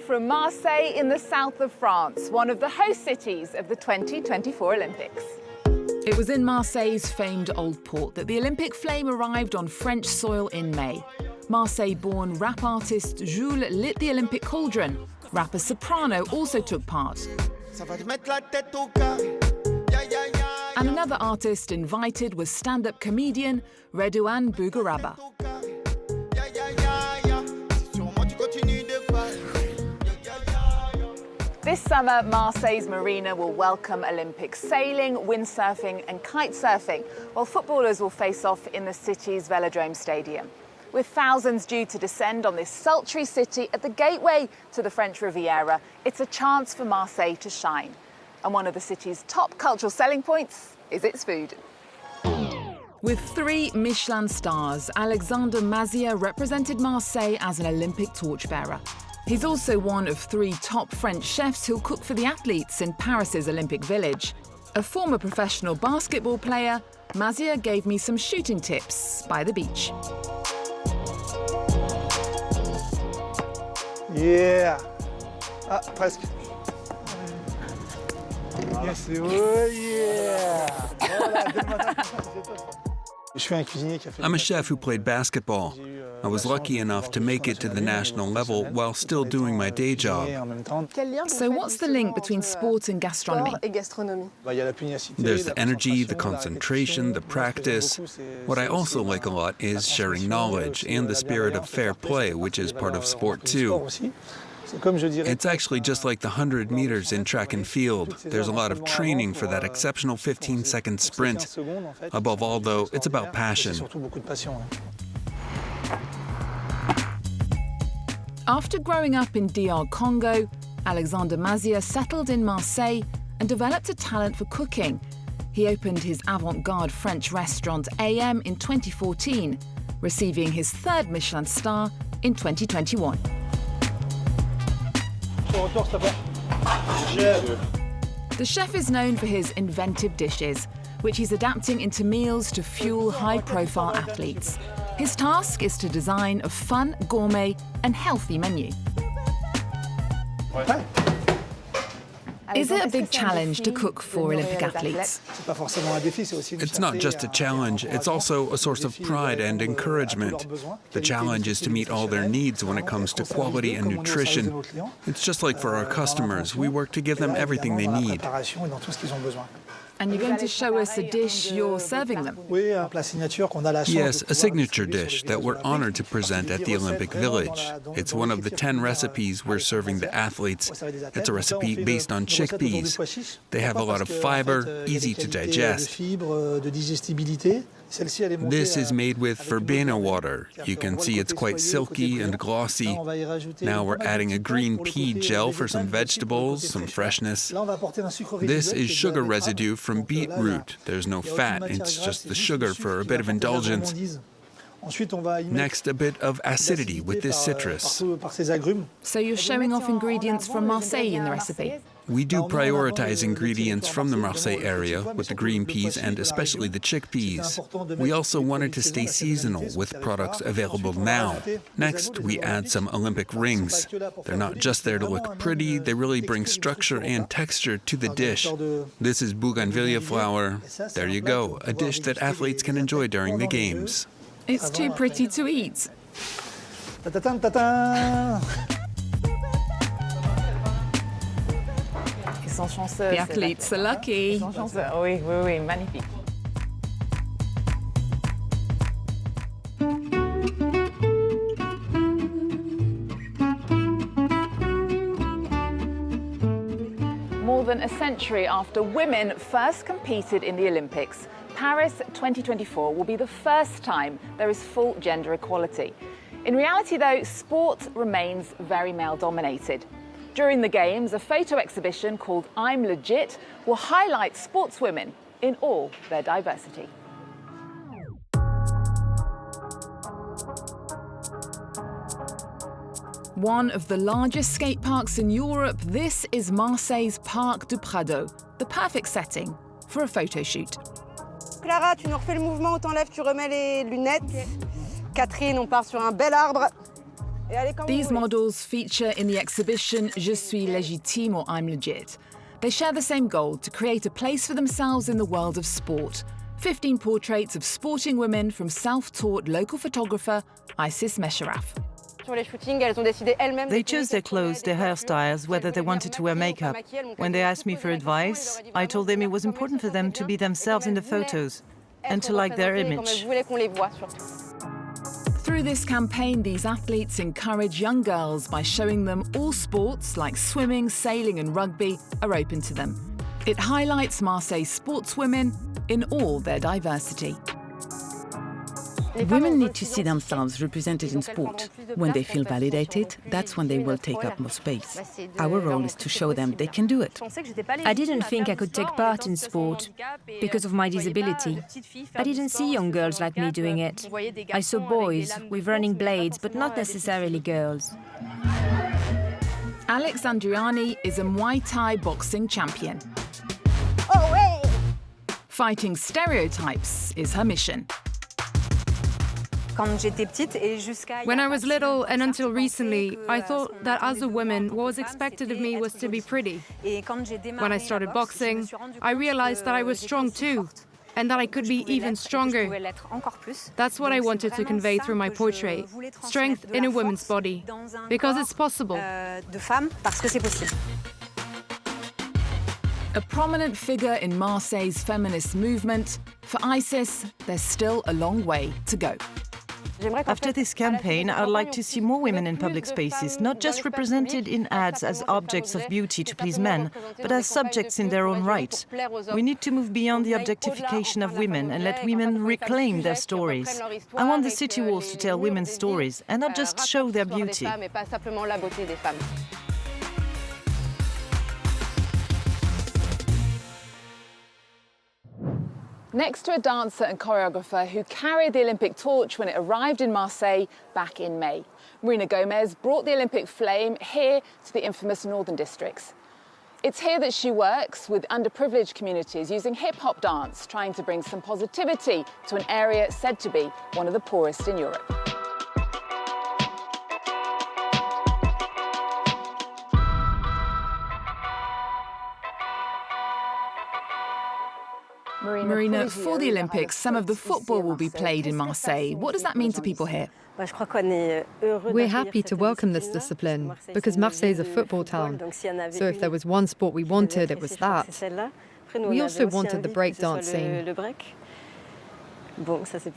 from Marseille in the south of France, one of the host cities of the 2024 Olympics. It was in Marseille's famed Old Port that the Olympic flame arrived on French soil in May. Marseille-born rap artist Jules lit the Olympic cauldron. Rapper Soprano also took part. And another artist invited was stand-up comedian Redouane Bougaraba. This summer, Marseille's Marina will welcome Olympic sailing, windsurfing and kite surfing, while footballers will face off in the city's Velodrome Stadium. With thousands due to descend on this sultry city at the gateway to the French Riviera, it's a chance for Marseille to shine. And one of the city's top cultural selling points is its food. With 3 Michelin stars, Alexandre Mazzia represented Marseille as an Olympic torchbearer. He's also one of 3 top French chefs who'll cook for the athletes in Paris's Olympic Village. A former professional basketball player, Mazzia gave me some shooting tips by the beach. Yeah. Ah, presque. Yes, oh yeah. I'm a chef who played basketball. I was lucky enough to make it to the national level while still doing my day job. So what's the link between sport and gastronomy? There's the energy, the concentration, the practice. What I also like a lot is sharing knowledge and the spirit of fair play, which is part of sport too. It's actually just like the 100 meters in track and field. There's a lot of training for that exceptional 15-second sprint. Above all, though, it's about passion. After growing up in DR Congo, Alexandre Mazzia settled in Marseille and developed a talent for cooking. He opened his avant-garde French restaurant AM in 2014, receiving his 3rd Michelin star in 2021. The chef is known for his inventive dishes, which he's adapting into meals to fuel high-profile athletes. His task is to design a fun, gourmet and healthy menu. Is it a big challenge to cook for Olympic athletes? It's not just a challenge, it's also a source of pride and encouragement. The challenge is to meet all their needs when it comes to quality and nutrition. It's just like for our customers, we work to give them everything they need. And you're going to show us a dish you're serving them? Yes, a signature dish that we're honored to present at the Olympic Village. It's one of the 10 recipes we're serving the athletes. It's a recipe based on chickpeas. They have a lot of fiber, easy to digest. This is made with verbena water. You can see it's quite silky and glossy. Now we're adding a green pea gel for some vegetables, some freshness. This is sugar residue from beetroot. There's no fat, it's just the sugar for a bit of indulgence. Next, a bit of acidity with this citrus. So you're showing off ingredients from Marseille in the recipe? We do prioritize ingredients from the Marseille area with the green peas and especially the chickpeas. We also wanted to stay seasonal with products available now. Next, we add some Olympic rings. They're not just there to look pretty, they really bring structure and texture to the dish. This is bougainvillea flour. There you go, a dish that athletes can enjoy during the games. It's too pretty to eat. The athletes are lucky. Oui, oui, oui, magnifique. More than a century after women first competed in the Olympics, Paris 2024 will be the first time there is full gender equality. In reality, though, sport remains very male-dominated. During the Games, a photo exhibition called I'm Legit will highlight sportswomen in all their diversity. One of the largest skate parks in Europe, this is Marseille's Parc du Prado, the perfect setting for a photo shoot. Clara, tu nous refais le mouvement, on t'enlève, tu remets les lunettes. Catherine, on part sur un bel arbre. These models feature in the exhibition Je suis légitime or I'm legit. They share the same goal, to create a place for themselves in the world of sport. 15 portraits of sporting women from self-taught local photographer Isis Mesharaf. They chose their clothes, their hairstyles, whether they wanted to wear makeup. When they asked me for advice, I told them it was important for them to be themselves in the photos and to like their image. Through this campaign, these athletes encourage young girls by showing them all sports like swimming, sailing and rugby are open to them. It highlights Marseille's sportswomen in all their diversity. Women need to see themselves represented in sport. When they feel validated, that's when they will take up more space. Our role is to show them they can do it. I didn't think I could take part in sport because of my disability. I didn't see young girls like me doing it. I saw boys with running blades, but not necessarily girls. Alexandriani is a Muay Thai boxing champion. Fighting stereotypes is her mission. When I was little and until recently, I thought that as a woman, what was expected of me was to be pretty. When I started boxing, I realized that I was strong too, and that I could be even stronger. That's what I wanted to convey through my portrait, strength in a woman's body, because it's possible. A prominent figure in Marseille's feminist movement, for Isis, there's still a long way to go. After this campaign, I'd like to see more women in public spaces, not just represented in ads as objects of beauty to please men, but as subjects in their own right. We need to move beyond the objectification of women and let women reclaim their stories. I want the city walls to tell women's stories and not just show their beauty. Next to a dancer and choreographer who carried the Olympic torch when it arrived in Marseille back in May. Marina Gomes brought the Olympic flame here to the infamous northern districts. It's here that she works with underprivileged communities using hip-hop dance, trying to bring some positivity to an area said to be one of the poorest in Europe. Marina, for the Olympics, some of the football will be played in Marseille. What does that mean to people here? We're happy to welcome this discipline because Marseille is a football town. So if there was one sport we wanted, it was that. We also wanted the breakdancing.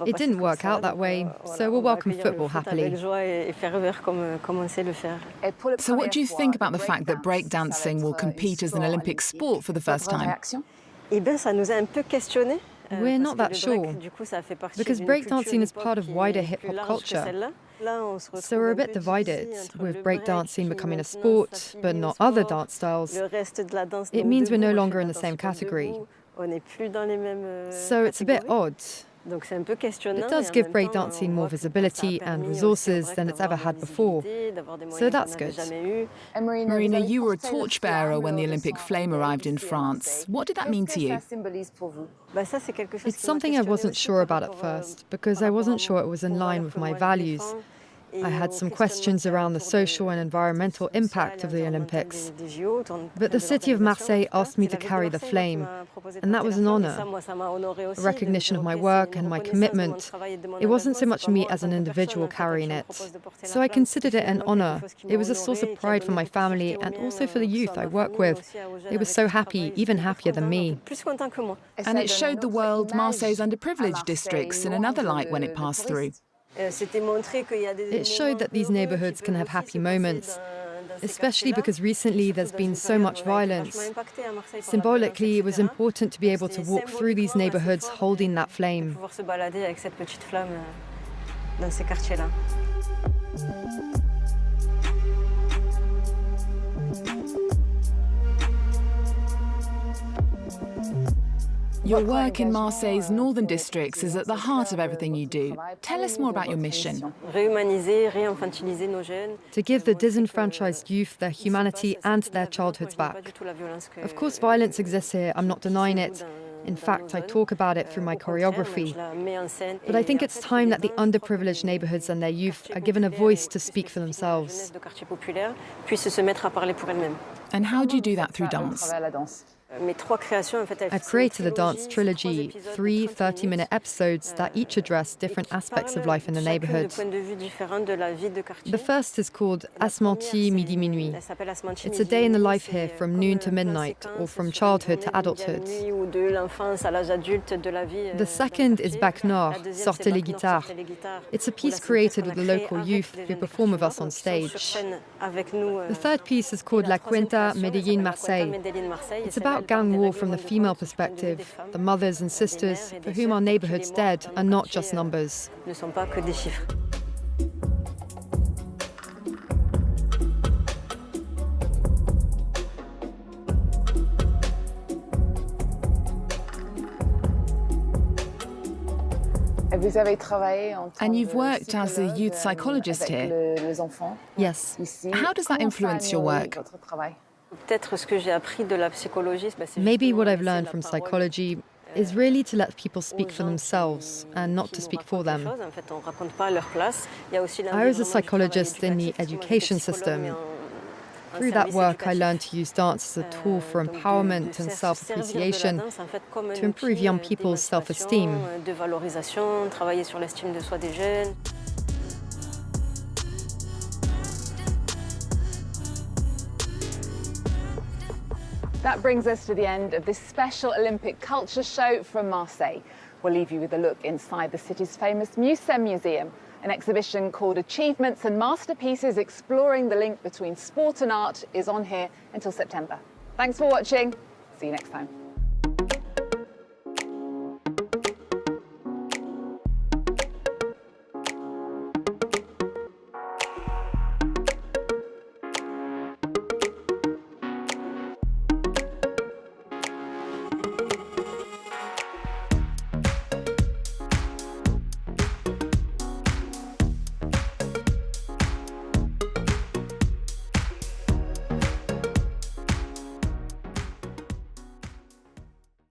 It didn't work out that way, so we'll welcome football happily. So what do you think about the fact that breakdancing will compete as an Olympic sport for the first time? We're not that sure, because breakdancing is part of wider hip-hop culture. So we're a bit divided, with breakdancing becoming a sport, but not other dance styles. It means we're no longer in the same category. So it's a bit odd. It does give breakdancing more visibility and resources than it's ever had before, so that's good. Marina, you were a torchbearer when the Olympic flame arrived in France. What did that mean to you? It's something I wasn't sure about at first, because I wasn't sure it was in line with my values. I had some questions around the social and environmental impact of the Olympics. But the city of Marseille asked me to carry the flame, and that was an honor, a recognition of my work and my commitment. It wasn't so much me as an individual carrying it. So I considered it an honor. It was a source of pride for my family and also for the youth I work with. They were so happy, even happier than me. And it showed the world Marseille's underprivileged districts in another light when it passed through. It showed that these neighborhoods can have happy moments, especially because recently there's been so much violence. Symbolically, it was important to be able to walk through these neighborhoods holding that flame. Your work in Marseille's northern districts is at the heart of everything you do. Tell us more about your mission. To give the disenfranchised youth their humanity and their childhoods back. Of course, violence exists here, I'm not denying it, In fact, I talk about it through my choreography. But I think it's time that the underprivileged neighborhoods and their youth are given a voice to speak for themselves. And how do you do that through dance? I've created a dance trilogy, 3 30-minute episodes that each address different aspects of life in the neighborhood. The first is called Asmenti Midi Minuit. It's a day in the life here from noon to midnight, or from childhood to adulthood. The second is Bac Nord, Sortez les guitares. It's a piece created with the local youth who perform with us on stage. The third piece is called La Cuenta Medellín Marseille. It's about gang war from the female perspective, the mothers and sisters for whom our neighborhood's dead are not just numbers. And you've worked as a youth psychologist here. Yes. How does that influence your work? Maybe what I've learned from psychology is really to let people speak for themselves and not to speak for them. I was a psychologist in the education system. Through that work, I learned to use dance as a tool for empowerment and self-appreciation to improve young people's self-esteem. That brings us to the end of this special Olympic culture show from Marseille. We'll leave you with a look inside the city's famous Michelin Museum, an exhibition called Achievements and Masterpieces Exploring the Link Between Sport and Art is on here until September. Thanks for watching. See you next time.